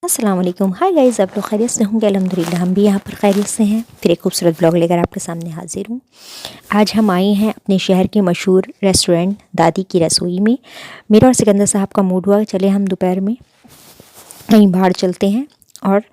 अस्सलाम वालेकुम। Hi guys, आप लोग खैरियत से होंगे? अल्हम्दुलिल्लाह हम भी यहाँ पर खैरियत से हैं। फिर एक खूबसूरत ब्लॉग लेकर आपके सामने हाजिर हूँ। आज हम आए हैं अपने शहर के मशहूर रेस्टोरेंट दादी की रसोई में। मेरा और सिकंदर साहब का मूड हुआ चले हम दोपहर में कहीं बाहर चलते हैं और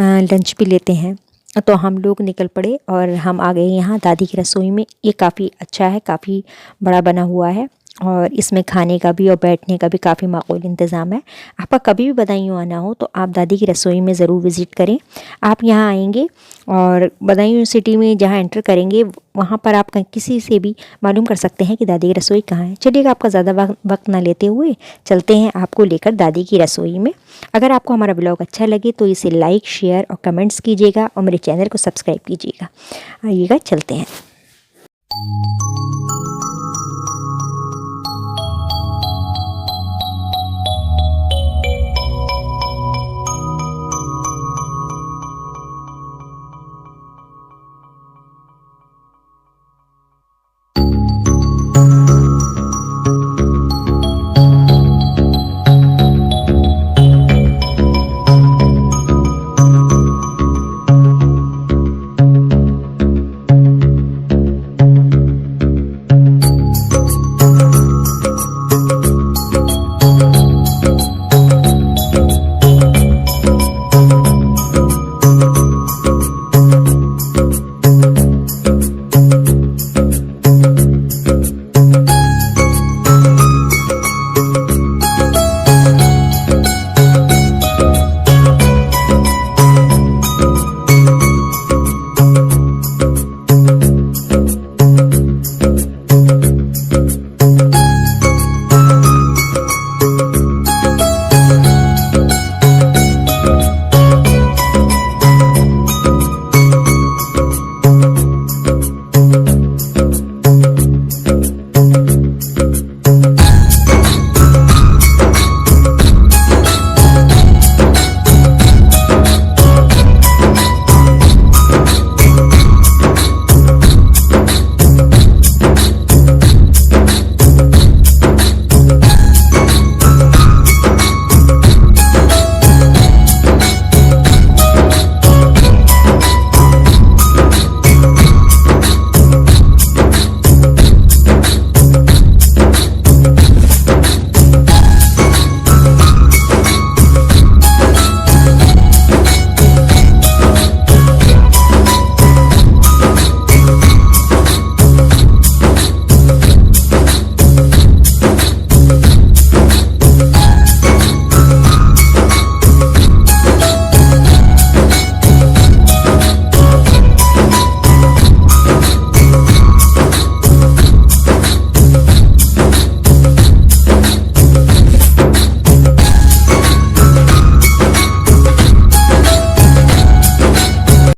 लंच भी लेते हैं। तो हम लोग निकल पड़े और हम आ गए यहाँ दादी की रसोई में। ये काफ़ी अच्छा है, काफ़ी बड़ा बना हुआ है और इसमें खाने का भी और बैठने का भी काफ़ी माकूल इंतज़ाम है। आपका कभी भी बदायूं आना हो तो आप दादी की रसोई में ज़रूर विज़िट करें। आप यहाँ आएंगे और बदायूं सिटी में जहाँ एंटर करेंगे वहाँ पर आप किसी से भी मालूम कर सकते हैं कि दादी की रसोई कहाँ है। चलिएगा, आपका ज़्यादा वक्त ना लेते हुए चलते हैं आपको लेकर दादी की रसोई में। अगर आपको हमारा ब्लॉग अच्छा लगे तो इसे लाइक, शेयर और कमेंट्स कीजिएगा और मेरे चैनल को सब्सक्राइब कीजिएगा। आइएगा, चलते हैं।